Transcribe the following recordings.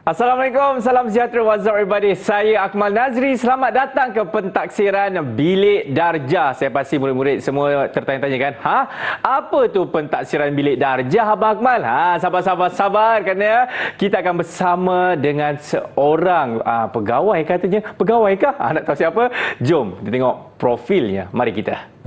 Assalamualaikum, salam sejahtera, what's up everybody? Saya Akmal Nazri, selamat datang ke pentaksiran Bilik Darjah. Saya pasti murid-murid semua tertanya-tanya kan, apa tu pentaksiran Bilik Darjah Abang Akmal? Sabar kerana kita akan bersama dengan seorang pegawai katanya. Pegawaikah? Nak tahu siapa? Jom kita tengok profilnya. Mari kita.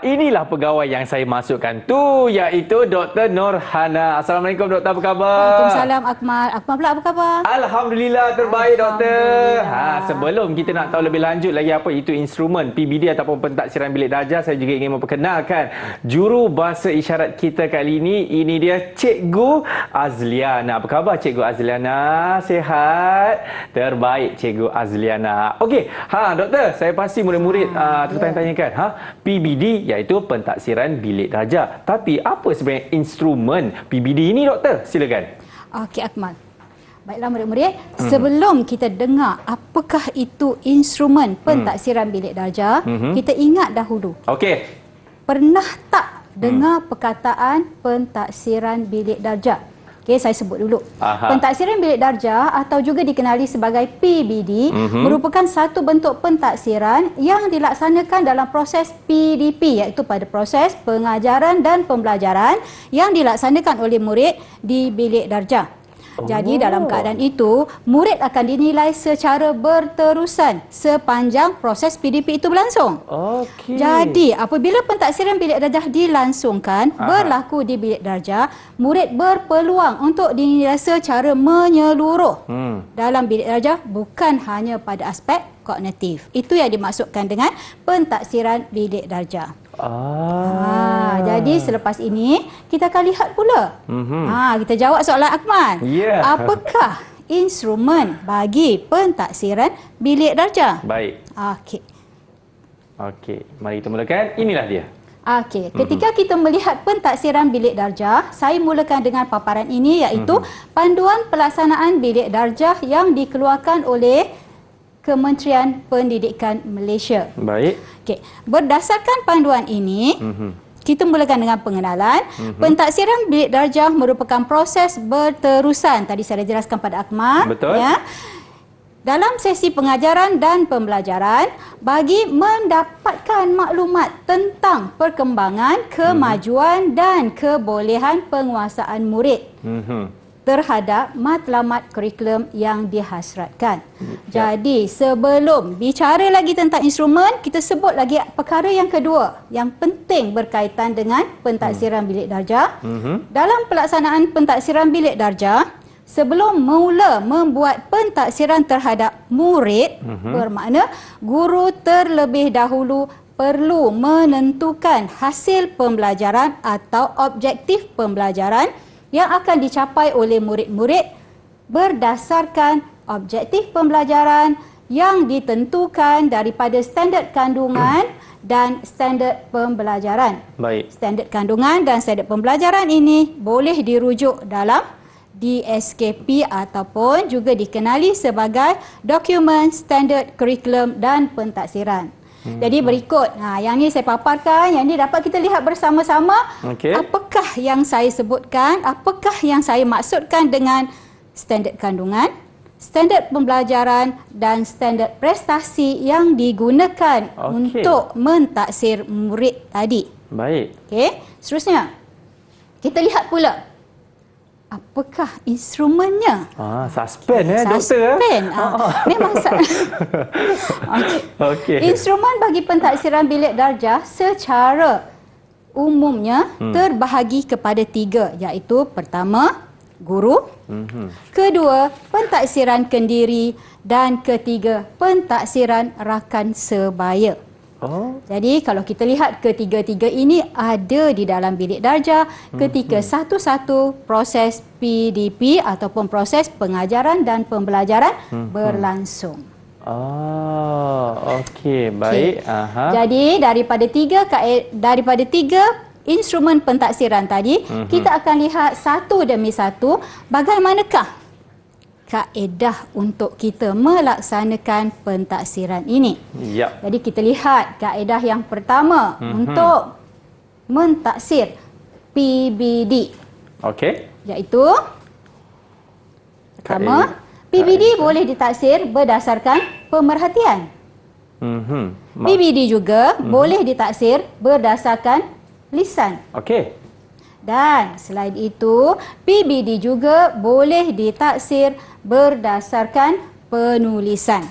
Inilah pegawai yang saya masukkan tu, iaitu Dr. Nurhana. Assalamualaikum Doktor, apa khabar? Waalaikumsalam Akmal. Akmal pula apa khabar? Alhamdulillah terbaik Doktor. Sebelum kita nak tahu lebih lanjut lagi apa itu instrumen PBD ataupun pentaksiran Bilik Darjah, saya juga ingin memperkenalkan juru bahasa isyarat kita kali ini. Ini dia Cikgu Azliana. Apa khabar Cikgu Azliana? Sihat? Terbaik Cikgu Azliana. Okey, Doktor, saya pasti murid-murid tertanya-tanyakan, PBD iaitu pentaksiran Bilik Darjah. Tapi apa sebenarnya instrumen PBD ini, Doktor? Silakan. Okey Akmal. Baiklah murid-murid, sebelum kita dengar apakah itu instrumen pentaksiran Bilik Darjah, kita ingat dahulu. Okey. Pernah tak dengar perkataan pentaksiran Bilik Darjah? Okey, saya sebut dulu. Pentaksiran Bilik Darjah atau juga dikenali sebagai PBD merupakan satu bentuk pentaksiran yang dilaksanakan dalam proses PDP, iaitu pada proses pengajaran dan pembelajaran yang dilaksanakan oleh murid di Bilik Darjah. Jadi dalam keadaan itu, murid akan dinilai secara berterusan sepanjang proses PDP itu berlangsung. Jadi apabila pentaksiran Bilik Darjah dilangsungkan, berlaku di Bilik Darjah, murid berpeluang untuk dinilai secara menyeluruh dalam Bilik Darjah, bukan hanya pada aspek kognitif. Itu yang dimaksudkan dengan pentaksiran Bilik Darjah. Jadi selepas ini kita akan lihat pula. Kita jawab soalan Akmal. Apakah instrumen bagi pentaksiran Bilik Darjah? Baik. Okey, mari kita mulakan. Inilah dia. Ketika kita melihat pentaksiran Bilik Darjah, saya mulakan dengan paparan ini, iaitu panduan pelaksanaan Bilik Darjah yang dikeluarkan oleh Kementerian Pendidikan Malaysia. Baik. Okey, berdasarkan panduan ini, kita mulakan dengan pengenalan. Pentaksiran Bilik Darjah merupakan proses berterusan. Tadi saya dah jelaskan pada Akmal. Betul. Dalam sesi pengajaran dan pembelajaran bagi mendapatkan maklumat tentang perkembangan, kemajuan dan kebolehan penguasaan murid terhadap matlamat kurikulum yang dihasratkan. Jadi sebelum bicara lagi tentang instrumen, kita sebut lagi perkara yang kedua yang penting berkaitan dengan pentaksiran Bilik Darjah. Dalam pelaksanaan pentaksiran Bilik Darjah, sebelum mula membuat pentaksiran terhadap murid, bermakna guru terlebih dahulu perlu menentukan hasil pembelajaran atau objektif pembelajaran yang akan dicapai oleh murid-murid berdasarkan objektif pembelajaran yang ditentukan daripada standard kandungan dan standard pembelajaran. Baik. Standard kandungan dan standard pembelajaran ini boleh dirujuk dalam DSKP ataupun juga dikenali sebagai Dokumen Standard Kurikulum dan Pentaksiran. Jadi berikut, yang ni saya paparkan, yang ni dapat kita lihat bersama-sama. Apakah yang saya sebutkan, apakah yang saya maksudkan dengan standard kandungan, standard pembelajaran dan standard prestasi yang digunakan untuk mentaksir murid tadi. Baik. Seterusnya, kita lihat pula apakah instrumennya? Suspend Doktor. Suspend. Memang instrumen bagi pentaksiran Bilik Darjah secara umumnya terbahagi kepada 3, iaitu pertama, guru, kedua, pentaksiran kendiri dan ketiga, pentaksiran rakan sebaya. Jadi kalau kita lihat ketiga-tiga ini ada di dalam bilik darjah ketika satu-satu proses PDP ataupun proses pengajaran dan pembelajaran berlangsung. Okey, baik. Jadi daripada tiga instrumen pentaksiran tadi, kita akan lihat satu demi satu bagaimanakah kaedah untuk kita melaksanakan pentaksiran ini. Yap. Jadi kita lihat kaedah yang pertama untuk mentaksir PBD. Okey. Iaitu pertama, PBD boleh ditaksir berdasarkan pemerhatian. PBD juga boleh ditaksir berdasarkan lisan. Okey. Dan selain itu, PBD juga boleh ditaksir berdasarkan penulisan.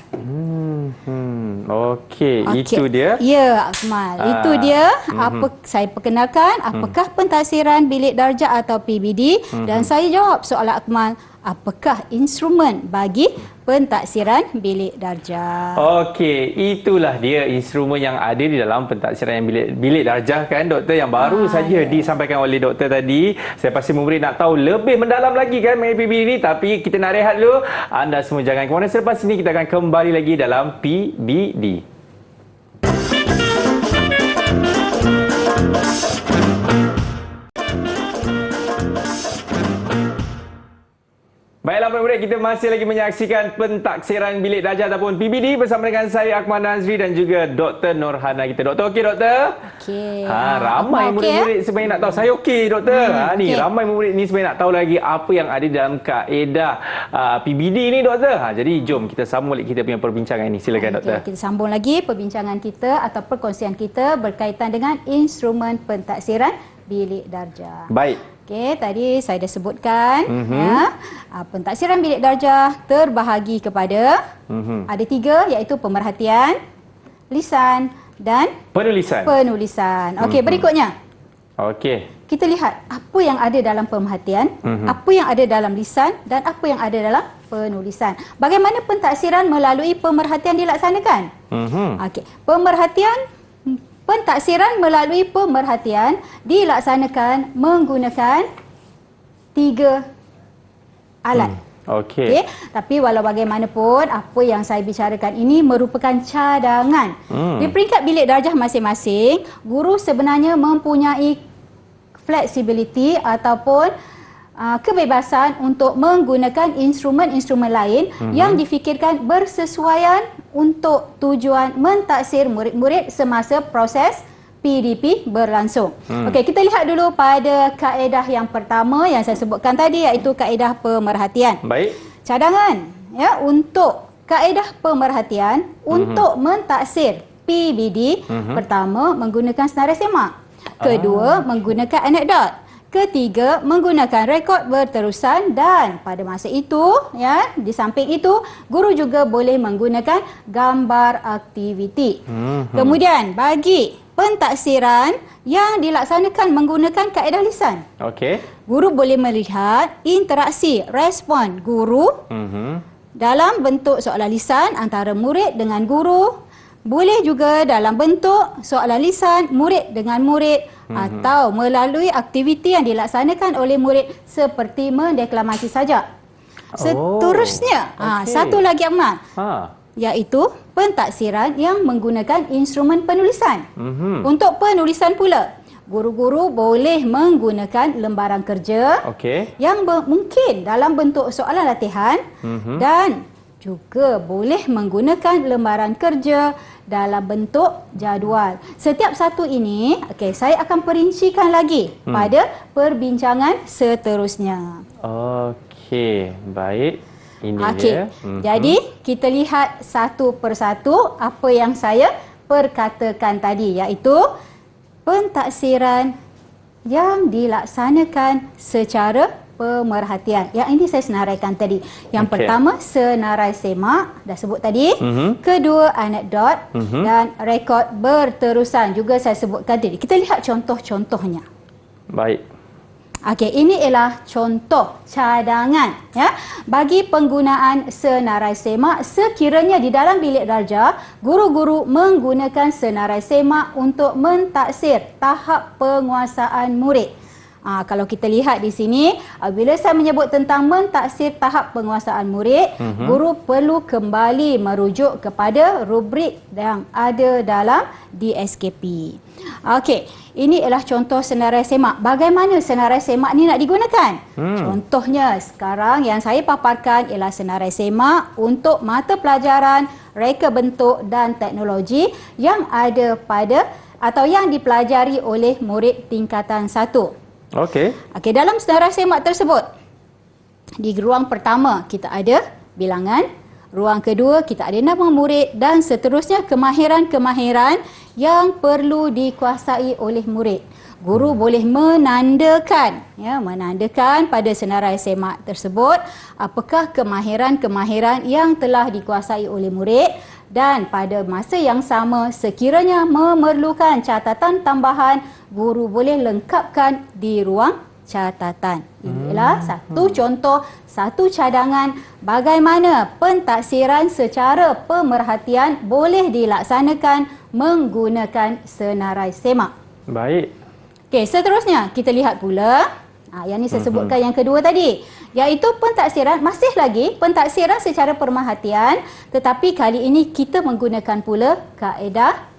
Okey, itu dia. Ya, Akmal. Itu dia apa saya perkenalkan apakah pentaksiran bilik darjah atau PBD dan saya jawab soalan Akmal, apakah instrumen bagi pentaksiran bilik darjah. Okey, itulah dia instrumen yang ada di dalam pentaksiran yang bilik darjah kan doktor, yang baru saja disampaikan oleh doktor tadi. Saya pasti murid nak tahu lebih mendalam lagi kan mengenai PBD ni, tapi kita nak rehat dulu. Anda semua jangan ke mana, selepas ini kita akan kembali lagi dalam PBD. Baiklah murid-murid, kita masih lagi menyaksikan pentaksiran bilik darjah ataupun PBD bersama dengan saya Akmal Nazri dan juga Dr. Norhana kita. Doktor okey doktor? Okey. Ramai murid-murid sebenarnya nak tahu. Saya okey doktor. Ni ramai murid ni sebenarnya nak tahu lagi apa yang ada dalam kaedah PBD ni doktor. Jadi jom kita sambung lagi kita punya perbincangan ini. Silakan doktor. Kita sambung lagi perbincangan kita atau perkongsian kita berkaitan dengan instrumen pentaksiran bilik darjah. Baik. Okey, tadi saya dah sebutkan pentaksiran bilik darjah terbahagi kepada ada tiga, iaitu pemerhatian, lisan dan penulisan. Okey, berikutnya. Okey. Kita lihat apa yang ada dalam pemerhatian, apa yang ada dalam lisan dan apa yang ada dalam penulisan. Bagaimana pentaksiran melalui pemerhatian dilaksanakan? Okey, pentaksiran melalui pemerhatian dilaksanakan menggunakan tiga alat. Okey. Tapi walau bagaimanapun, apa yang saya bicarakan ini merupakan cadangan. Di peringkat bilik darjah masing-masing, guru sebenarnya mempunyai flexibility ataupun kebebasan untuk menggunakan instrumen-instrumen lain yang difikirkan bersesuaian untuk tujuan mentaksir murid-murid semasa proses PDP berlangsung. Okey, kita lihat dulu pada kaedah yang pertama yang saya sebutkan tadi, iaitu kaedah pemerhatian. Baik. Cadangan ya untuk kaedah pemerhatian untuk mentaksir PBD, pertama menggunakan senarai semak, kedua menggunakan anekdot, ketiga menggunakan rekod berterusan, dan pada masa itu ya di samping itu guru juga boleh menggunakan gambar aktiviti. Kemudian bagi pentaksiran yang dilaksanakan menggunakan kaedah lisan, guru boleh melihat interaksi respon guru dalam bentuk soalan lisan antara murid dengan guru, boleh juga dalam bentuk soalan lisan murid dengan murid, atau melalui aktiviti yang dilaksanakan oleh murid seperti mendeklamasi saja. Seterusnya, satu lagi Ahmad, iaitu pentaksiran yang menggunakan instrumen penulisan. Untuk penulisan pula, guru-guru boleh menggunakan lembaran kerja yang mungkin dalam bentuk soalan latihan dan juga boleh menggunakan lembaran kerja dalam bentuk jadual. Setiap satu ini, saya akan perincikan lagi pada perbincangan seterusnya. Okey, baik. Ini dia. Jadi, kita lihat satu persatu apa yang saya perkatakan tadi, iaitu pentaksiran yang dilaksanakan secara pemerhatian. Yang ini saya senaraikan tadi. Yang pertama, senarai semak, dah sebut tadi. Kedua, anekdot dan rekod berterusan juga saya sebutkan tadi. Kita lihat contoh-contohnya. Baik. Okey, ini ialah contoh cadangan ya bagi penggunaan senarai semak sekiranya di dalam bilik darjah guru-guru menggunakan senarai semak untuk mentaksir tahap penguasaan murid. Kalau kita lihat di sini, bila saya menyebut tentang mentaksir tahap penguasaan murid, guru perlu kembali merujuk kepada rubrik yang ada dalam DSKP. Okey, ini ialah contoh senarai semak. Bagaimana senarai semak ni nak digunakan? Contohnya sekarang yang saya paparkan ialah senarai semak untuk mata pelajaran reka bentuk dan teknologi yang ada pada atau yang dipelajari oleh murid tingkatan 1. Okey, dalam senarai semak tersebut, di ruang pertama kita ada bilangan, ruang kedua kita ada nama murid dan seterusnya kemahiran-kemahiran yang perlu dikuasai oleh murid. Guru boleh menandakan pada senarai semak tersebut apakah kemahiran-kemahiran yang telah dikuasai oleh murid, dan pada masa yang sama sekiranya memerlukan catatan tambahan, guru boleh lengkapkan di ruang catatan. Inilah satu contoh, satu cadangan bagaimana pentaksiran secara pemerhatian boleh dilaksanakan menggunakan senarai semak. Baik. Okey, seterusnya kita lihat pula yang ni saya sebutkan yang kedua tadi, iaitu pentaksiran, masih lagi pentaksiran secara pemerhatian, tetapi kali ini kita menggunakan pula kaedah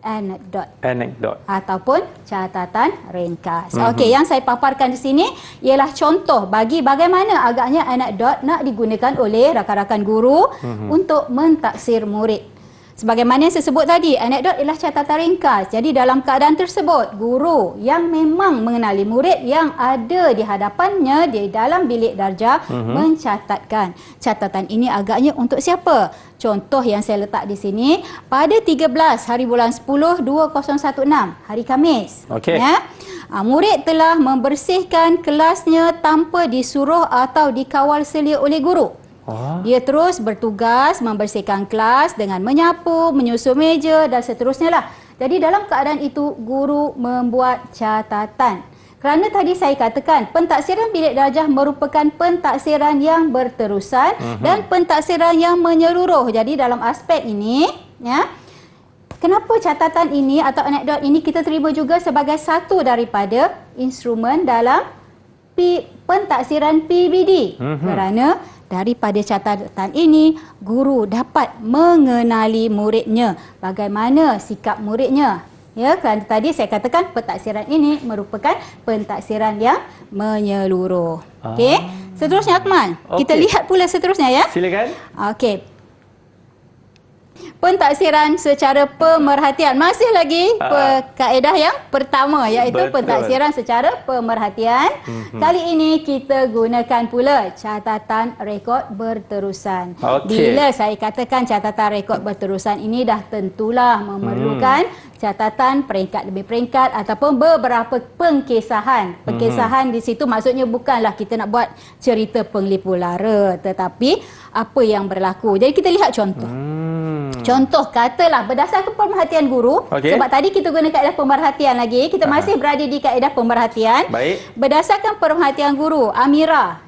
anekdot ataupun catatan ringkas. Okey, yang saya paparkan di sini ialah contoh bagi bagaimana agaknya anekdot nak digunakan oleh rakan-rakan guru untuk mentaksir murid. Sebagaimana yang saya sebut tadi, anekdot ialah catatan ringkas. Jadi dalam keadaan tersebut, guru yang memang mengenali murid yang ada di hadapannya di dalam bilik darjah mencatatkan. Catatan ini agaknya untuk siapa? Contoh yang saya letak di sini, pada 13 hari bulan 10 2016, hari Khamis. Murid telah membersihkan kelasnya tanpa disuruh atau dikawal selia oleh guru. Dia terus bertugas membersihkan kelas dengan menyapu, menyusun meja dan seterusnya lah. Jadi dalam keadaan itu, guru membuat catatan. Kerana tadi saya katakan, pentaksiran bilik darjah merupakan pentaksiran yang berterusan dan pentaksiran yang menyeluruh. Jadi dalam aspek ini, kenapa catatan ini atau anekdot ini kita terima juga sebagai satu daripada instrumen dalam pentaksiran PBD. Kerana daripada catatan ini, guru dapat mengenali muridnya, bagaimana sikap muridnya. Kerana tadi saya katakan pentaksiran ini merupakan pentaksiran yang menyeluruh. Okey, seterusnya Akmal. Kita lihat pula seterusnya ya. Silakan. Okey. Pentaksiran secara pemerhatian. Masih lagi kaedah yang pertama, iaitu pentaksiran secara pemerhatian. Kali ini kita gunakan pula catatan rekod berterusan. Bila saya katakan catatan rekod berterusan ini dah tentulah memerlukan catatan peringkat demi peringkat ataupun beberapa pengkisahan. Pengkisahan di situ maksudnya bukanlah kita nak buat cerita penglipu lara, tetapi apa yang berlaku. Jadi kita lihat contoh. Contoh katalah berdasarkan pemerhatian guru, sebab tadi kita guna kaedah pemerhatian lagi, kita masih berada di kaedah pemerhatian. Berdasarkan pemerhatian guru, Amirah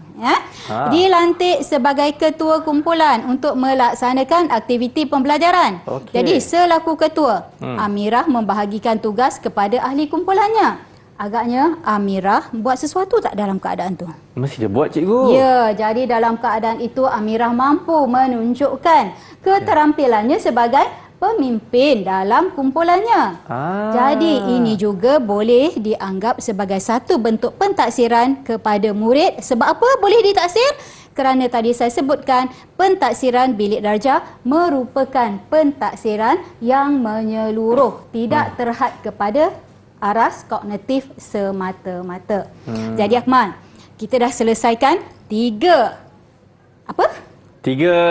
dilantik sebagai ketua kumpulan untuk melaksanakan aktiviti pembelajaran. Jadi selaku ketua, Amirah membahagikan tugas kepada ahli kumpulannya. Agaknya Amirah buat sesuatu tak dalam keadaan tu? Mesti dia buat, cikgu. Ya, jadi dalam keadaan itu Amirah mampu menunjukkan keterampilannya sebagai pemimpin dalam kumpulannya. Jadi ini juga boleh dianggap sebagai satu bentuk pentaksiran kepada murid. Sebab apa boleh ditaksir? Kerana tadi saya sebutkan pentaksiran bilik darjah merupakan pentaksiran yang menyeluruh, tidak terhad kepada aras kognitif semata-mata. Jadi Akmal, kita dah selesaikan tiga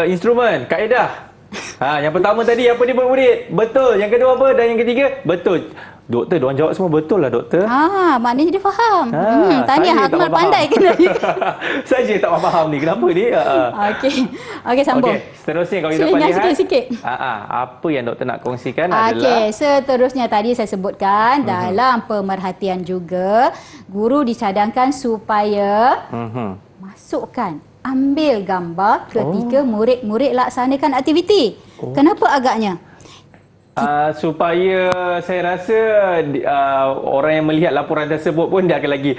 instrumen, kaedah. Yang pertama tadi apa dia buat murid? Betul. Yang kedua apa? Dan yang ketiga? Betul. Doktor, diorang jawab semua betul lah doktor. Maknanya dia faham. saya Tahniah, tak Akmal faham. pandai kena. Saya je tak faham ni. Kenapa ni? Okey, sambung. Okey, seterusnya kalau kita Selingan lihat. sikit-sikit. Apa yang doktor nak kongsikan adalah. Okey, seterusnya tadi saya sebutkan dalam pemerhatian juga, guru dicadangkan supaya masukkan, ambil gambar ketika murid-murid laksanakan aktiviti. Kenapa agaknya? Supaya saya rasa orang yang melihat laporan tersebut pun dia akan lagi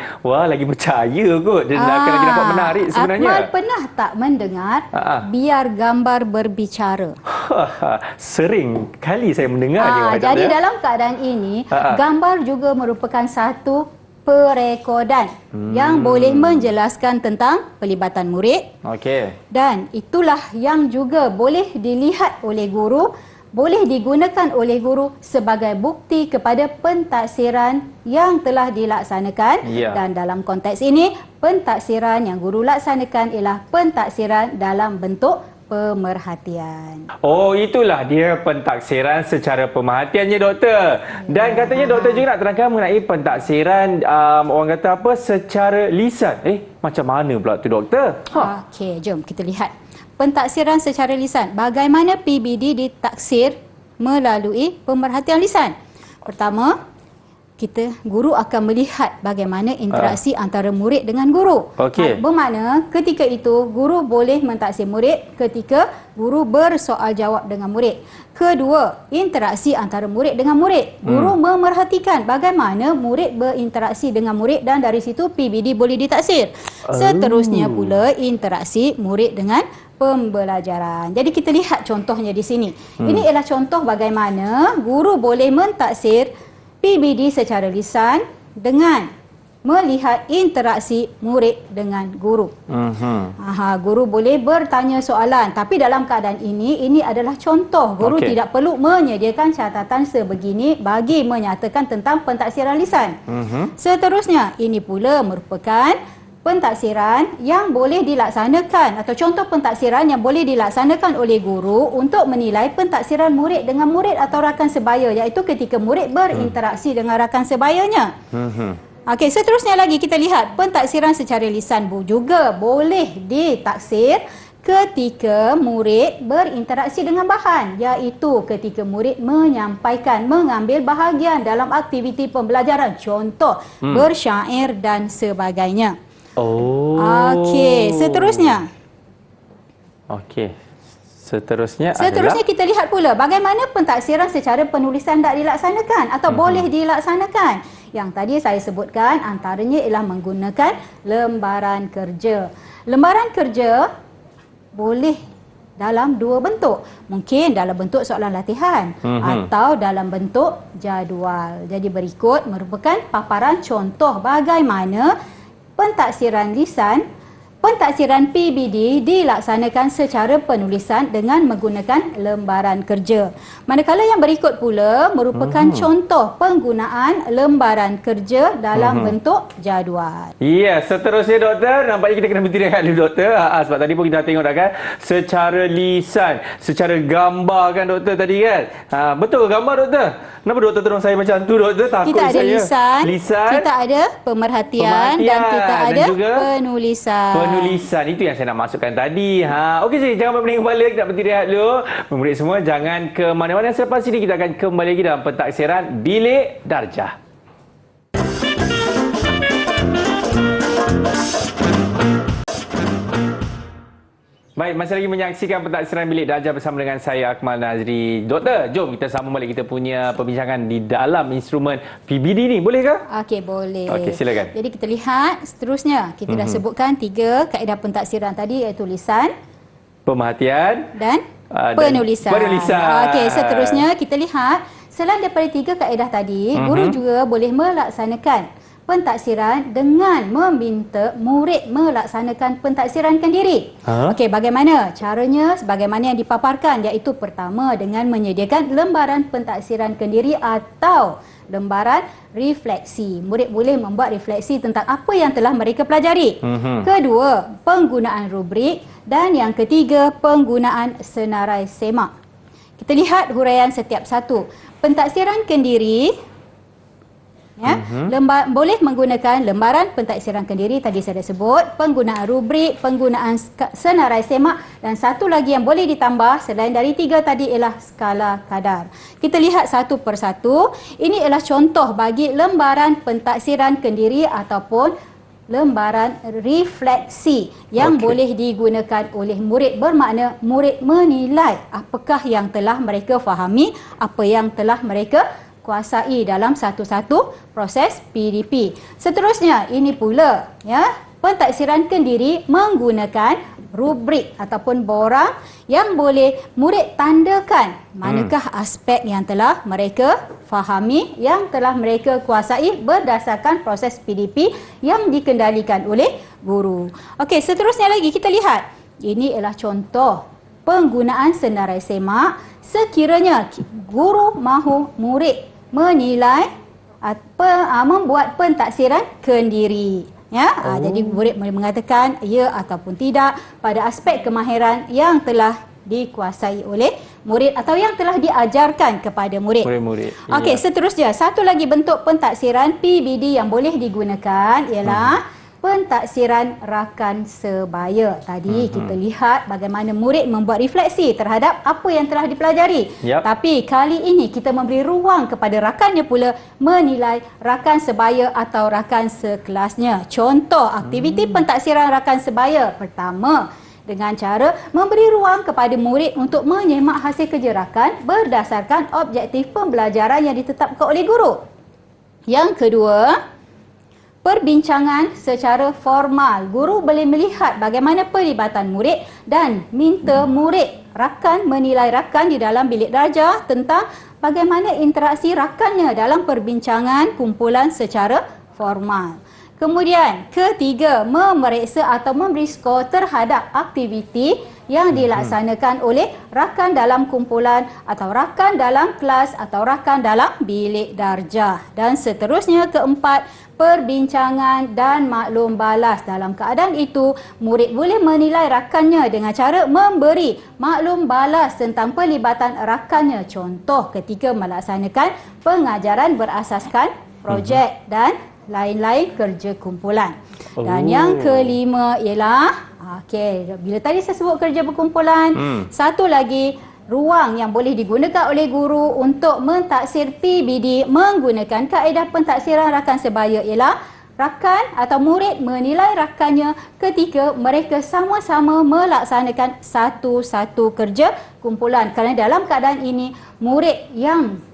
percaya kot. Dia akan lagi dapat menarik sebenarnya. Akmal pernah tak mendengar biar gambar berbicara? Sering kali saya mendengar ni. Jadi dalam keadaan ini, gambar juga merupakan satu perekodan yang boleh menjelaskan tentang pelibatan murid. Okey. Dan itulah yang juga boleh dilihat oleh guru, boleh digunakan oleh guru sebagai bukti kepada pentaksiran yang telah dilaksanakan. Dan dalam konteks ini, pentaksiran yang guru laksanakan ialah pentaksiran dalam bentuk pemerhatian. Itulah dia pentaksiran secara pemerhatiannya doktor. Dan katanya doktor juga nak terangkan mengenai pentaksiran orang kata apa, secara lisan. Macam mana pula tu doktor? Okey, jom kita lihat. Pentaksiran secara lisan. Bagaimana PBD ditaksir melalui pemerhatian lisan? Pertama, guru akan melihat bagaimana interaksi antara murid dengan guru. Bermakna ketika itu guru boleh mentaksir murid ketika guru bersoal jawab dengan murid. Kedua, interaksi antara murid dengan murid. Guru memerhatikan bagaimana murid berinteraksi dengan murid dan dari situ PBD boleh ditaksir. Seterusnya pula interaksi murid dengan pembelajaran. Jadi kita lihat contohnya di sini. Ini ialah contoh bagaimana guru boleh mentaksir PBD secara lisan dengan melihat interaksi murid dengan guru. Guru boleh bertanya soalan, tapi dalam keadaan ini adalah contoh. Guru tidak perlu menyediakan catatan sebegini bagi menyatakan tentang pentaksiran lisan. Seterusnya, ini pula merupakan pentaksiran yang boleh dilaksanakan atau contoh pentaksiran yang boleh dilaksanakan oleh guru untuk menilai pentaksiran murid dengan murid atau rakan sebaya, iaitu ketika murid berinteraksi dengan rakan sebayanya. Okey, seterusnya lagi kita lihat pentaksiran secara lisan juga boleh ditaksir ketika murid berinteraksi dengan bahan, iaitu ketika murid menyampaikan, mengambil bahagian dalam aktiviti pembelajaran, contoh bersyair dan sebagainya. Okey, seterusnya. Seterusnya kita lihat pula bagaimana pentaksiran secara penulisan tak dilaksanakan atau boleh dilaksanakan. Yang tadi saya sebutkan antaranya ialah menggunakan lembaran kerja. Lembaran kerja boleh dalam dua bentuk. Mungkin dalam bentuk soalan latihan atau dalam bentuk jadual. Jadi berikut merupakan paparan contoh bagaimana pentaksiran PBD dilaksanakan secara penulisan dengan menggunakan lembaran kerja. Manakala yang berikut pula merupakan contoh penggunaan lembaran kerja dalam bentuk jadual. Seterusnya doktor, nampaknya kita kena berhenti dekat dulu doktor. Sebab tadi pun kita dah tengok dah kan, secara lisan, secara gambar kan doktor tadi kan. Betul ke gambar doktor? Kenapa doktor terus saya macam tu doktor? Takut kita ada saya. Lisan, kita ada pemerhatian dan kita ada penulisan. Itu yang saya nak masukkan tadi. Okey, jadi jangan berpening kembali, kita nak berhenti rehat dulu. Murid semua jangan ke mana-mana. Selepas ini kita akan kembali lagi dalam pentaksiran Bilik Darjah. Baik, masih lagi menyaksikan pentaksiran Bilik Darjah bersama dengan saya Akmal Nazri. Doktor, jom kita sambung balik kita punya perbincangan di dalam instrumen PBD ni. Boleh ke? Okey, boleh. Okey, silakan. Jadi kita lihat seterusnya. Kita dah sebutkan 3 kaedah pentaksiran tadi, iaitu lisan, pemerhatian dan penulisan. Okey, seterusnya kita lihat selain daripada 3 kaedah tadi, guru juga boleh melaksanakan pentaksiran dengan meminta murid melaksanakan pentaksiran kendiri. Okey, bagaimana caranya? Sebagaimana yang dipaparkan, iaitu pertama dengan menyediakan lembaran pentaksiran kendiri atau lembaran refleksi. Murid boleh membuat refleksi tentang apa yang telah mereka pelajari. Kedua, penggunaan rubrik, dan yang ketiga, penggunaan senarai semak. Kita lihat huraian setiap satu. Pentaksiran kendiri Ya, boleh menggunakan lembaran pentaksiran kendiri tadi saya dah sebut, penggunaan rubrik, penggunaan senarai semak, dan satu lagi yang boleh ditambah selain dari 3 tadi ialah skala kadar. Kita lihat satu persatu. Ini ialah contoh bagi lembaran pentaksiran kendiri ataupun lembaran refleksi yang boleh digunakan oleh murid, bermakna murid menilai apakah yang telah mereka fahami, apa yang telah mereka kuasai dalam satu-satu proses PDP. Seterusnya, ini pula ya, pentaksiran kendiri menggunakan rubrik ataupun borang yang boleh murid tandakan manakah aspek yang telah mereka fahami, yang telah mereka kuasai berdasarkan proses PDP yang dikendalikan oleh guru. Okey, seterusnya lagi kita lihat. Ini ialah contoh penggunaan senarai semak sekiranya guru mahu murid menilai membuat pentaksiran kendiri. Ya, jadi murid boleh mengatakan ya ataupun tidak pada aspek kemahiran yang telah dikuasai oleh murid atau yang telah diajarkan kepada murid. Okey, seterusnya satu lagi bentuk pentaksiran PBD yang boleh digunakan ialah pentaksiran rakan sebaya. Tadi kita lihat bagaimana murid membuat refleksi terhadap apa yang telah dipelajari. Tapi kali ini kita memberi ruang kepada rakannya pula menilai rakan sebaya atau rakan sekelasnya. Contoh aktiviti pentaksiran rakan sebaya. Pertama, dengan cara memberi ruang kepada murid untuk menyemak hasil kerja rakan berdasarkan objektif pembelajaran yang ditetapkan oleh guru. Yang kedua, perbincangan secara formal. Guru boleh melihat bagaimana pelibatan murid dan minta murid rakan menilai rakan di dalam bilik darjah tentang bagaimana interaksi rakannya dalam perbincangan kumpulan secara formal. Kemudian, ketiga, memeriksa atau memberi skor terhadap aktiviti yang dilaksanakan oleh rakan dalam kumpulan atau rakan dalam kelas atau rakan dalam bilik darjah. Dan seterusnya, keempat, perbincangan dan maklum balas. Dalam keadaan itu, murid boleh menilai rakannya dengan cara memberi maklum balas tentang pelibatan rakannya. Contoh ketika melaksanakan pengajaran berasaskan projek dan lain-lain kerja kumpulan. Dan yang kelima ialah bila tadi saya sebut kerja berkumpulan, satu lagi ruang yang boleh digunakan oleh guru untuk mentaksir PBD menggunakan kaedah pentaksiran rakan sebaya ialah rakan atau murid menilai rakannya ketika mereka sama-sama melaksanakan satu-satu kerja kumpulan. Kerana dalam keadaan ini murid yang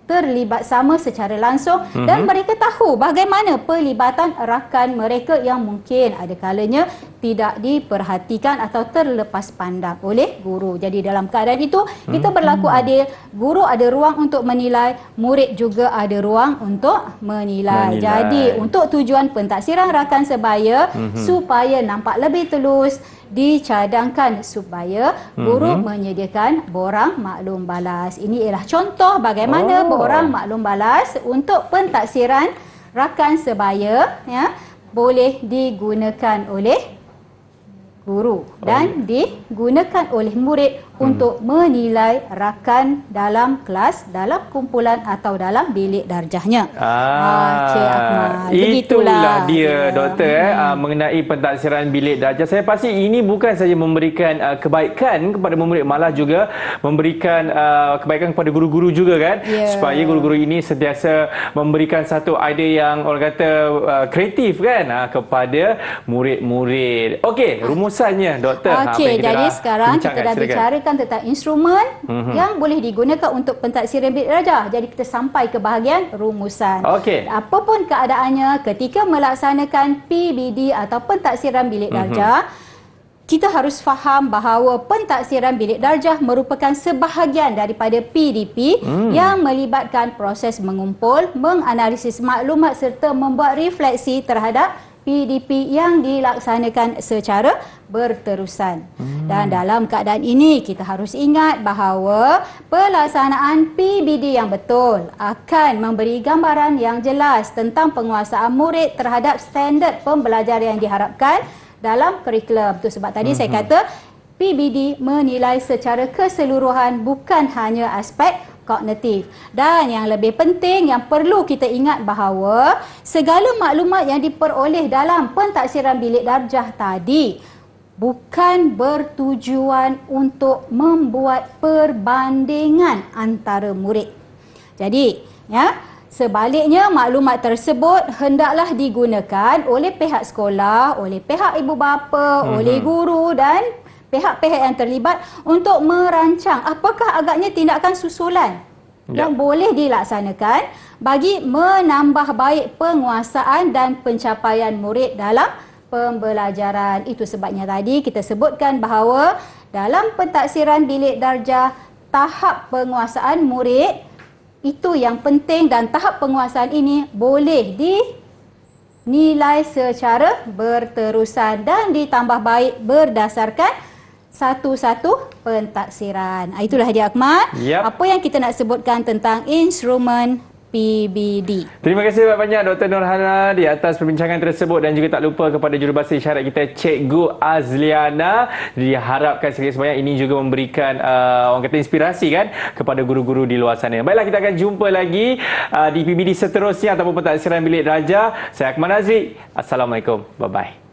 terlibat sama secara langsung dan mereka tahu bagaimana pelibatan rakan mereka yang mungkin ada kalanya tidak diperhatikan atau terlepas pandang oleh guru. Jadi dalam keadaan itu kita berlaku adil, guru ada ruang untuk menilai, murid juga ada ruang untuk menilai. Jadi untuk tujuan pentaksiran rakan sebaya supaya nampak lebih telus, dicadangkan supaya guru menyediakan borang maklum balas. Ini ialah contoh bagaimana borang maklum balas untuk pentaksiran rakan sebaya ya boleh digunakan oleh guru dan digunakan oleh murid untuk menilai rakan dalam kelas, dalam kumpulan atau dalam bilik darjahnya. Cik Akmal. Itulah dia doktor mengenai pentaksiran bilik darjah. Saya pasti ini bukan saja memberikan kebaikan kepada murid, malah juga memberikan kebaikan kepada guru-guru juga kan, supaya guru-guru ini sentiasa memberikan satu idea yang orang kata kreatif kan kepada murid-murid. Okey, rumusannya doktor. Okey, jadi sekarang kita dah bicarakan tentang instrumen yang boleh digunakan untuk pentaksiran bilik darjah. Jadi kita sampai ke bahagian rumusan. Apapun keadaannya ketika melaksanakan PBD atau pentaksiran bilik darjah, kita harus faham bahawa pentaksiran bilik darjah merupakan sebahagian daripada PDP yang melibatkan proses mengumpul, menganalisis maklumat serta membuat refleksi terhadap PDP yang dilaksanakan secara berterusan. Dan dalam keadaan ini kita harus ingat bahawa pelaksanaan PBD yang betul akan memberi gambaran yang jelas tentang penguasaan murid terhadap standard pembelajaran yang diharapkan dalam kurikulum. Itu sebab tadi saya kata PBD menilai secara keseluruhan bukan hanya aspek kognitif. Dan yang lebih penting, yang perlu kita ingat bahawa segala maklumat yang diperoleh dalam pentaksiran bilik darjah tadi bukan bertujuan untuk membuat perbandingan antara murid. Jadi, sebaliknya maklumat tersebut hendaklah digunakan oleh pihak sekolah, oleh pihak ibu bapa, oleh guru dan pihak-pihak yang terlibat untuk merancang apakah agaknya tindakan susulan yang boleh dilaksanakan bagi menambah baik penguasaan dan pencapaian murid dalam pembelajaran. Itu sebabnya tadi kita sebutkan bahawa dalam pentaksiran bilik darjah, tahap penguasaan murid itu yang penting dan tahap penguasaan ini boleh dinilai secara berterusan dan ditambah baik berdasarkan satu-satu pentaksiran. Itulah dia Akmal. Apa yang kita nak sebutkan tentang instrumen PBD. Terima kasih banyak Dr. Nurhana di atas perbincangan tersebut dan juga tak lupa kepada jurubahasa isyarat kita Cikgu Azliana. Diharapkan sekali sebanyak ini juga memberikan orang kata inspirasi kan kepada guru-guru di luar sana. Baiklah, kita akan jumpa lagi di PBD seterusnya ataupun pentaksiran bilik darjah. Saya Akmal Nazri. Assalamualaikum. Bye-bye.